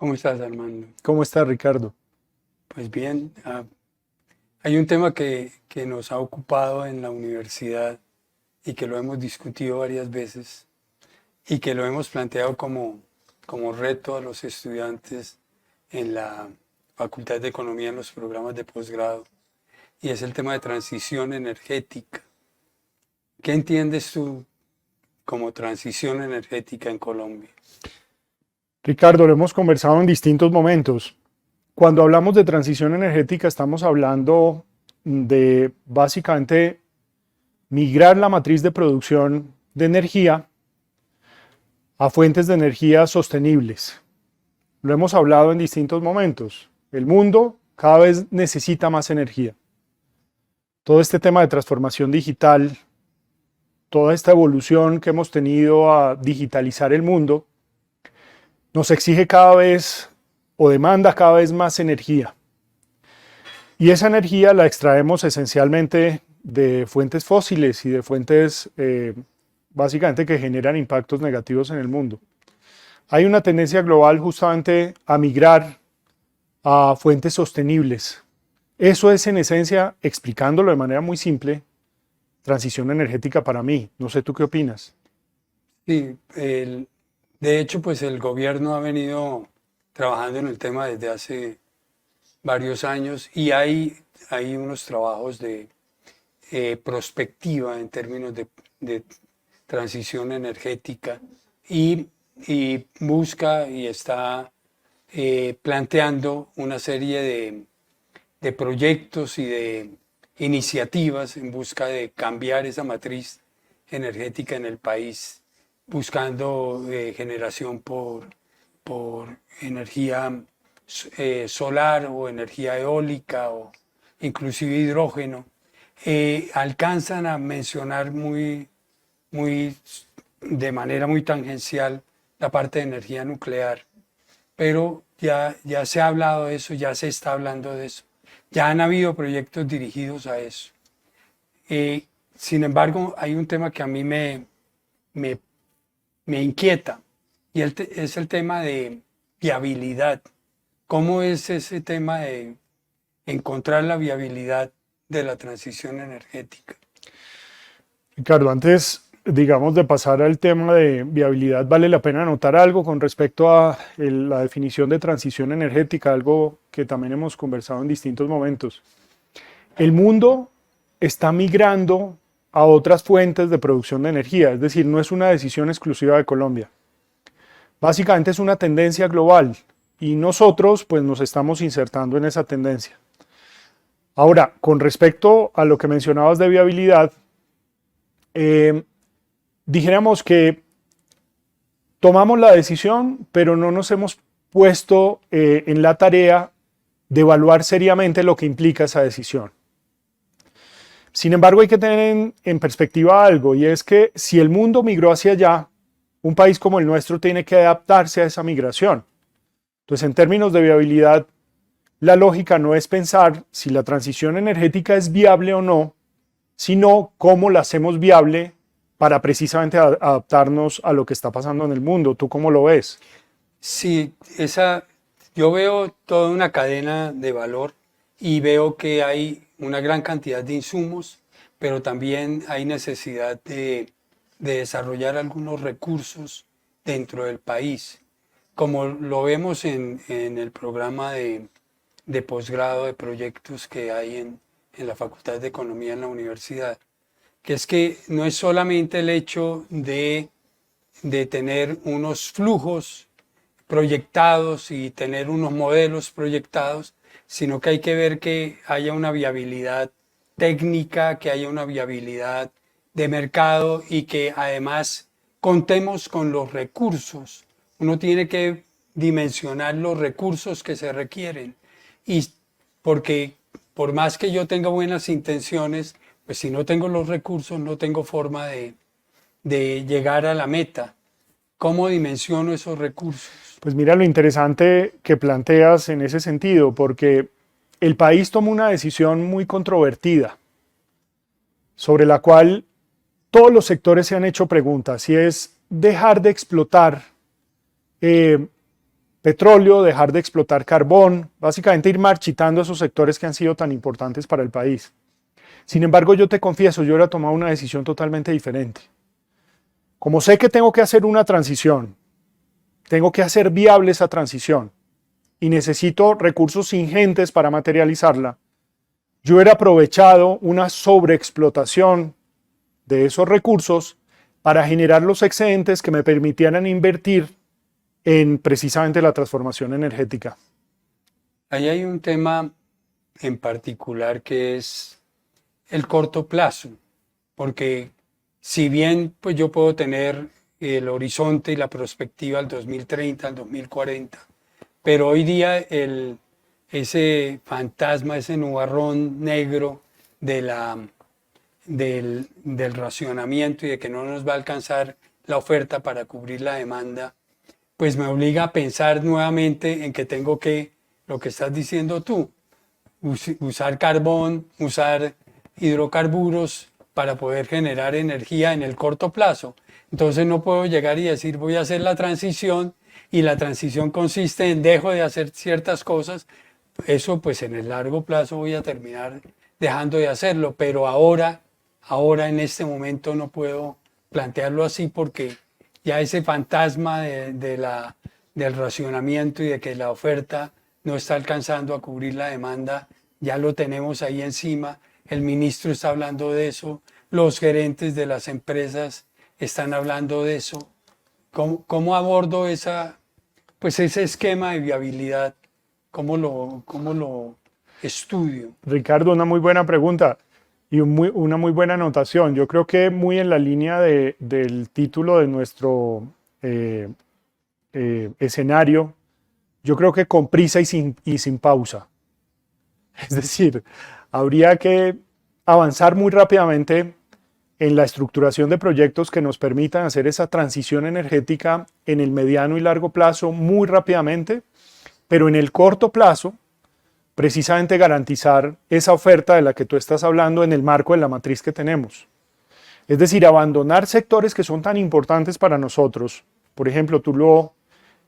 ¿Cómo estás, Armando? ¿Cómo está Ricardo? Pues bien, hay un tema que nos ha ocupado en la universidad y que lo hemos discutido varias veces y que lo hemos planteado como reto a los estudiantes en la Facultad de Economía en los programas de posgrado, y es el tema de transición energética. ¿Qué entiendes tú como transición energética en Colombia? Ricardo, lo hemos conversado en distintos momentos. Cuando hablamos de transición energética estamos hablando de básicamente migrar la matriz de producción de energía a fuentes de energía sostenibles. Lo hemos hablado en distintos momentos. El mundo cada vez necesita más energía. Todo este tema de transformación digital, toda esta evolución que hemos tenido a digitalizar el mundo, nos exige cada vez o demanda cada vez más energía. Y esa energía la extraemos esencialmente de fuentes fósiles y de fuentes básicamente que generan impactos negativos en el mundo. Hay una tendencia global justamente a migrar a fuentes sostenibles. Eso es en esencia, explicándolo de manera muy simple, transición energética para mí. No sé tú qué opinas. Sí, de hecho, pues el gobierno ha venido trabajando en el tema desde hace varios años, y hay unos trabajos de prospectiva en términos de transición energética, y, y busca y está planteando una serie de proyectos y de iniciativas en busca de cambiar esa matriz energética en el país, buscando generación por energía solar o energía eólica o inclusive hidrógeno. Alcanzan a mencionar muy, de manera muy tangencial la parte de energía nuclear, pero ya se ha hablado de eso, ya se está hablando de eso, ya han habido proyectos dirigidos a eso. Eh, Sin embargo, hay un tema que a mí me, me inquieta, y es el tema de viabilidad. ¿Cómo es ese tema de encontrar la viabilidad de la transición energética? Ricardo, antes, digamos, de pasar al tema de viabilidad, vale la pena anotar algo con respecto a la definición de transición energética, algo que también hemos conversado en distintos momentos. El mundo está migrando a otras fuentes de producción de energía, es decir, no es una decisión exclusiva de Colombia. Básicamente es una tendencia global y nosotros pues nos estamos insertando en esa tendencia. Ahora, con respecto a lo que mencionabas de viabilidad, eh, dijéramos que tomamos la decisión, pero no nos hemos puesto en la tarea de evaluar seriamente lo que implica esa decisión. Sin embargo, hay que tener en perspectiva algo, y es que si el mundo migró hacia allá, un país como el nuestro tiene que adaptarse a esa migración. Entonces, en términos de viabilidad, la lógica no es pensar si la transición energética es viable o no, sino cómo la hacemos viable para precisamente adaptarnos a lo que está pasando en el mundo. ¿Tú cómo lo ves? Sí, yo veo toda una cadena de valor y veo que hay una gran cantidad de insumos, pero también hay necesidad de desarrollar algunos recursos dentro del país, como lo vemos en el programa de posgrado de proyectos que hay en la Facultad de Economía en la universidad, que es que no es solamente el hecho de tener unos flujos proyectados y tener unos modelos proyectados, sino que hay que ver que haya una viabilidad técnica, que haya una viabilidad de mercado y que además contemos con los recursos. Uno tiene que dimensionar los recursos que se requieren, y porque por más que yo tenga buenas intenciones, pues si no tengo los recursos no tengo forma de llegar a la meta. ¿Cómo dimensiono esos recursos? Pues mira lo interesante que planteas en ese sentido, porque el país tomó una decisión muy controvertida, sobre la cual todos los sectores se han hecho preguntas, y es dejar de explotar eh, petróleo, dejar de explotar carbón, básicamente ir marchitando esos sectores que han sido tan importantes para el país. Sin embargo, yo te confieso, yo hubiera tomado una decisión totalmente diferente. Como sé que tengo que hacer una transición, tengo que hacer viable esa transición y necesito recursos ingentes para materializarla, yo hubiera aprovechado una sobreexplotación de esos recursos para generar los excedentes que me permitieran invertir en precisamente la transformación energética. Ahí hay un tema en particular que es el corto plazo, porque si bien pues yo puedo tener el horizonte y la perspectiva al 2030, al 2040, pero hoy día ese fantasma, ese nubarrón negro del racionamiento y de que no nos va a alcanzar la oferta para cubrir la demanda, pues me obliga a pensar nuevamente en que tengo que, lo que estás diciendo tú, usar carbón, usar hidrocarburos para poder generar energía en el corto plazo. Entonces no puedo llegar y decir voy a hacer la transición y la transición consiste en dejo de hacer ciertas cosas. Eso pues en el largo plazo voy a terminar dejando de hacerlo, pero ahora en este momento no puedo plantearlo así porque ya ese fantasma del racionamiento y de que la oferta no está alcanzando a cubrir la demanda, ya lo tenemos ahí encima. El ministro está hablando de eso, los gerentes de las empresas están hablando de eso. ¿Cómo abordo ese esquema de viabilidad? ¿Cómo lo estudio? Ricardo, una muy buena pregunta y una muy buena anotación. Yo creo que muy en la línea del título de nuestro escenario, yo creo que con prisa y sin pausa. Es decir, habría que avanzar muy rápidamente en la estructuración de proyectos que nos permitan hacer esa transición energética en el mediano y largo plazo muy rápidamente, pero en el corto plazo, precisamente garantizar esa oferta de la que tú estás hablando en el marco de la matriz que tenemos. Es decir, abandonar sectores que son tan importantes para nosotros. Por ejemplo, tú lo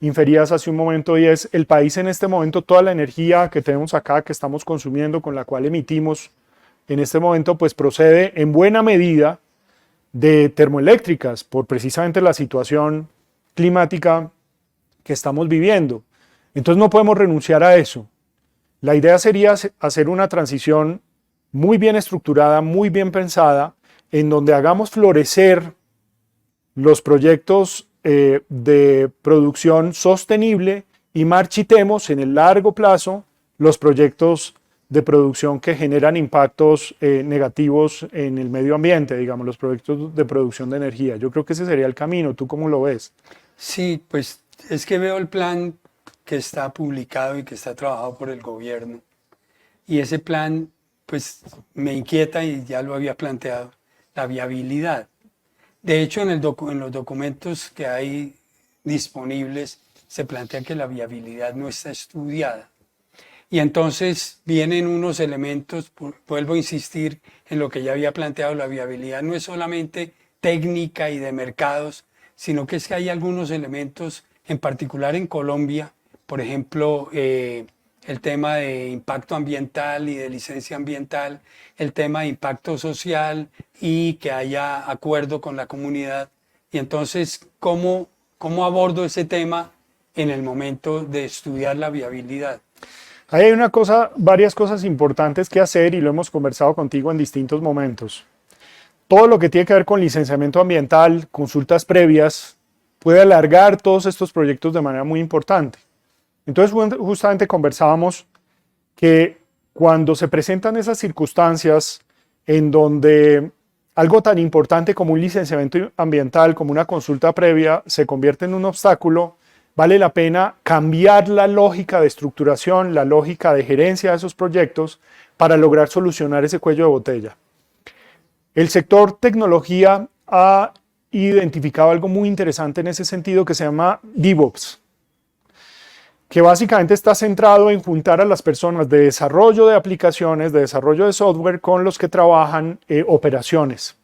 inferías hace un momento y es el país en este momento, toda la energía que tenemos acá, que estamos consumiendo, con la cual emitimos en este momento, pues procede en buena medida de termoeléctricas por precisamente la situación climática que estamos viviendo. Entonces no podemos renunciar a eso. La idea sería hacer una transición muy bien estructurada, muy bien pensada, en donde hagamos florecer los proyectos de producción sostenible y marchitemos en el largo plazo los proyectos de producción que generan impactos negativos en el medio ambiente, digamos, los proyectos de producción de energía. Yo creo que ese sería el camino. ¿Tú cómo lo ves? Sí, pues es que veo el plan que está publicado y que está trabajado por el gobierno. Y ese plan, pues me inquieta y ya lo había planteado, la viabilidad. De hecho, en los documentos que hay disponibles se plantea que la viabilidad no está estudiada. Y entonces vienen unos elementos, vuelvo a insistir en lo que ya había planteado, la viabilidad no es solamente técnica y de mercados, sino que es que hay algunos elementos, en particular en Colombia, por ejemplo, el tema de impacto ambiental y de licencia ambiental, el tema de impacto social y que haya acuerdo con la comunidad. Y entonces, ¿cómo abordo ese tema en el momento de estudiar la viabilidad? Ahí hay varias cosas importantes que hacer y lo hemos conversado contigo en distintos momentos. Todo lo que tiene que ver con licenciamiento ambiental, consultas previas, puede alargar todos estos proyectos de manera muy importante. Entonces, justamente conversábamos que cuando se presentan esas circunstancias en donde algo tan importante como un licenciamiento ambiental, como una consulta previa, se convierte en un obstáculo, vale la pena cambiar la lógica de estructuración, la lógica de gerencia de esos proyectos para lograr solucionar ese cuello de botella. El sector tecnología ha identificado algo muy interesante en ese sentido que se llama DevOps, que básicamente está centrado en juntar a las personas de desarrollo de aplicaciones, de desarrollo de software con los que trabajan operaciones,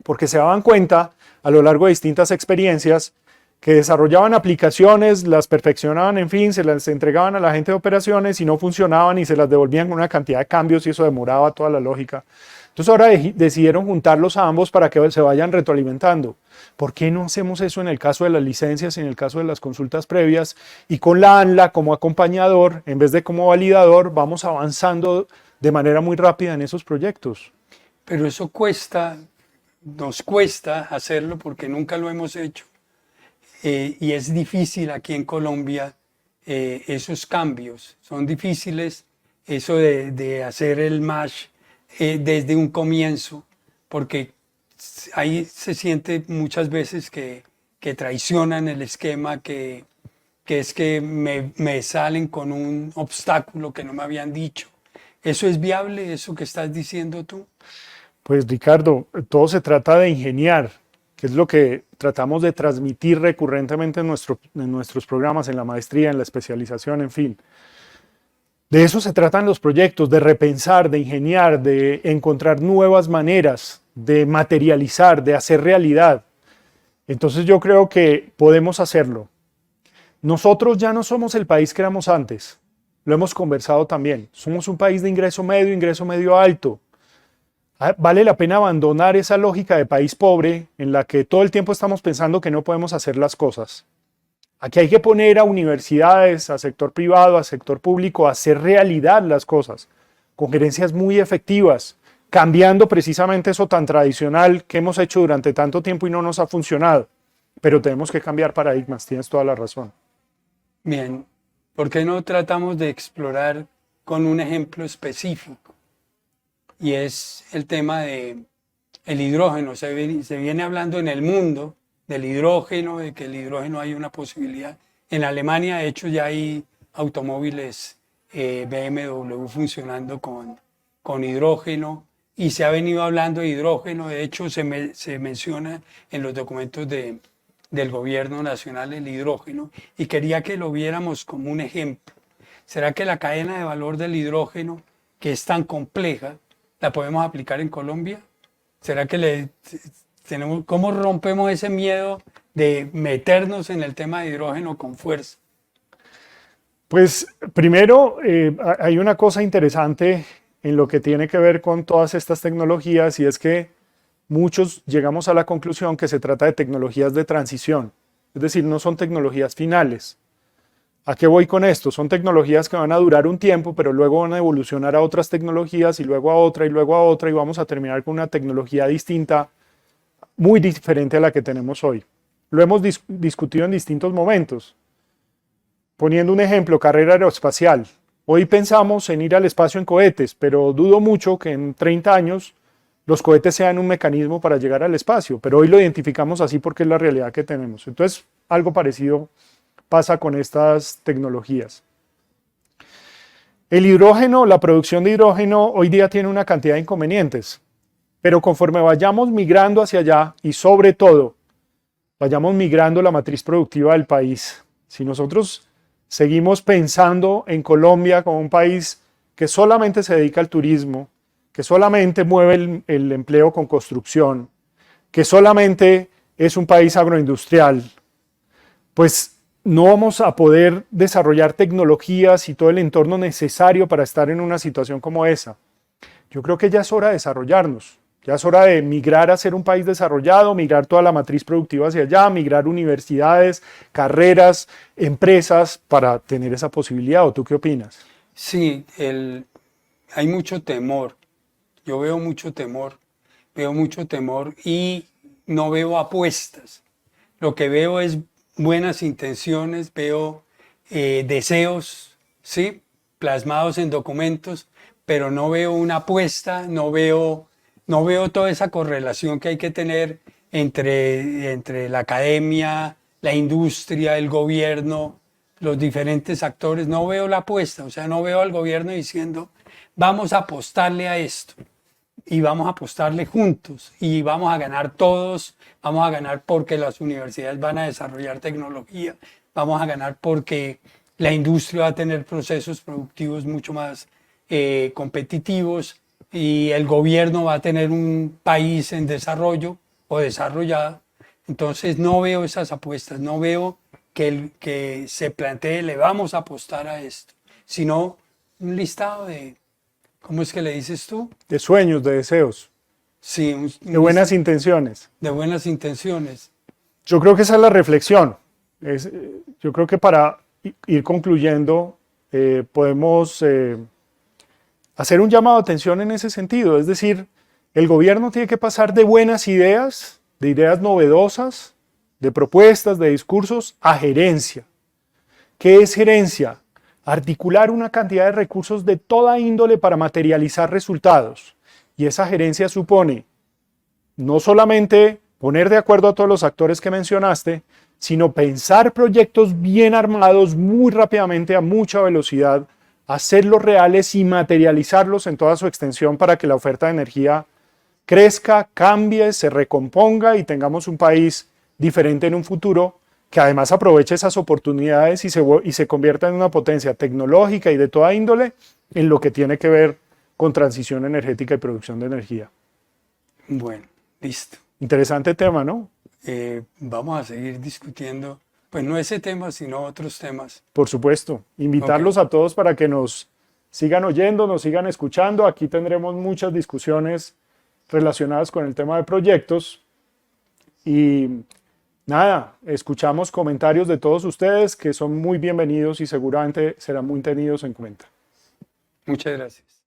porque se daban cuenta a lo largo de distintas experiencias que desarrollaban aplicaciones, las perfeccionaban, en fin, se las entregaban a la gente de operaciones y no funcionaban y se las devolvían con una cantidad de cambios y eso demoraba toda la lógica. Entonces ahora decidieron juntarlos a ambos para que se vayan retroalimentando. ¿Por qué no hacemos eso en el caso de las licencias y en el caso de las consultas previas? Y con la ANLA como acompañador, en vez de como validador, vamos avanzando de manera muy rápida en esos proyectos. Pero eso cuesta, nos cuesta hacerlo porque nunca lo hemos hecho. Y es difícil aquí en Colombia esos cambios. Son difíciles eso de hacer el match desde un comienzo, porque ahí se siente muchas veces que traicionan el esquema, que es que me salen con un obstáculo que no me habían dicho. ¿Eso es viable, eso que estás diciendo tú? Pues Ricardo, todo se trata de ingeniar, que es lo que tratamos de transmitir recurrentemente en nuestros programas, en la maestría, en la especialización, en fin. De eso se tratan los proyectos, de repensar, de ingeniar, de encontrar nuevas maneras, de materializar, de hacer realidad. Entonces yo creo que podemos hacerlo. Nosotros ya no somos el país que éramos antes, lo hemos conversado también. Somos un país de ingreso medio alto. Vale la pena abandonar esa lógica de país pobre en la que todo el tiempo estamos pensando que no podemos hacer las cosas. Aquí hay que poner a universidades, a sector privado, a sector público, a hacer realidad las cosas, con gerencias muy efectivas, cambiando precisamente eso tan tradicional que hemos hecho durante tanto tiempo y no nos ha funcionado. Pero tenemos que cambiar paradigmas, tienes toda la razón. Bien, ¿por qué no tratamos de explorar con un ejemplo específico? Y es el tema del hidrógeno. Se viene hablando en el mundo del hidrógeno, de que el hidrógeno hay una posibilidad. En Alemania, de hecho, ya hay automóviles BMW funcionando con hidrógeno y se ha venido hablando de hidrógeno. De hecho, se menciona en los documentos del gobierno nacional el hidrógeno y quería que lo viéramos como un ejemplo. ¿Será que la cadena de valor del hidrógeno, que es tan compleja, la podemos aplicar en Colombia? ¿Será que cómo rompemos ese miedo de meternos en el tema de hidrógeno con fuerza? Pues primero hay una cosa interesante en lo que tiene que ver con todas estas tecnologías y es que muchos llegamos a la conclusión que se trata de tecnologías de transición, es decir, no son tecnologías finales. ¿A qué voy con esto? Son tecnologías que van a durar un tiempo, pero luego van a evolucionar a otras tecnologías y luego a otra y luego a otra y vamos a terminar con una tecnología distinta, muy diferente a la que tenemos hoy. Lo hemos discutido en distintos momentos. Poniendo un ejemplo, carrera aeroespacial. Hoy pensamos en ir al espacio en cohetes, pero dudo mucho que en 30 años los cohetes sean un mecanismo para llegar al espacio, pero hoy lo identificamos así porque es la realidad que tenemos. Entonces, algo parecido pasa con estas tecnologías. El hidrógeno, la producción de hidrógeno hoy día tiene una cantidad de inconvenientes, pero conforme vayamos migrando hacia allá y sobre todo vayamos migrando la matriz productiva del país, si nosotros seguimos pensando en Colombia como un país que solamente se dedica al turismo, que solamente mueve el empleo con construcción, que solamente es un país agroindustrial, pues no vamos a poder desarrollar tecnologías y todo el entorno necesario para estar en una situación como esa. Yo creo que ya es hora de desarrollarnos, ya es hora de migrar a ser un país desarrollado, migrar toda la matriz productiva hacia allá, migrar universidades, carreras, empresas para tener esa posibilidad. ¿O tú qué opinas? Sí, hay mucho temor. Yo veo mucho temor y no veo apuestas. Lo que veo es buenas intenciones, veo deseos, ¿sí?, plasmados en documentos, pero no veo una apuesta, no veo toda esa correlación que hay que tener entre la academia, la industria, el gobierno, los diferentes actores. No veo la apuesta, o sea, no veo al gobierno diciendo, vamos a apostarle a esto y vamos a apostarle juntos y vamos a ganar todos, vamos a ganar porque las universidades van a desarrollar tecnología, vamos a ganar porque la industria va a tener procesos productivos mucho más competitivos y el gobierno va a tener un país en desarrollo o desarrollado. Entonces no veo esas apuestas, no veo que se plantee, le vamos a apostar a esto, sino un listado de, ¿cómo es que le dices tú? De sueños, de deseos, Sí, de buenas intenciones. de buenas intenciones. Yo creo que esa es la reflexión. Yo creo que para ir concluyendo, podemos hacer un llamado de atención en ese sentido. Es decir, el gobierno tiene que pasar de buenas ideas, de ideas novedosas, de propuestas, de discursos, a gerencia. ¿Qué es gerencia? Articular una cantidad de recursos de toda índole para materializar resultados. Y esa gerencia supone no solamente poner de acuerdo a todos los actores que mencionaste, sino pensar proyectos bien armados muy rápidamente, a mucha velocidad, hacerlos reales y materializarlos en toda su extensión para que la oferta de energía crezca, cambie, se recomponga y tengamos un país diferente en un futuro que además aproveche esas oportunidades y se convierta en una potencia tecnológica y de toda índole en lo que tiene que ver con transición energética y producción de energía. Bueno, listo. Interesante tema, ¿no? Vamos a seguir discutiendo, pues no ese tema, sino otros temas. Por supuesto. Invitarlos a todos para que nos sigan oyendo, nos sigan escuchando. Aquí tendremos muchas discusiones relacionadas con el tema de proyectos. Y nada, escuchamos comentarios de todos ustedes que son muy bienvenidos y seguramente serán muy tenidos en cuenta. Muchas gracias.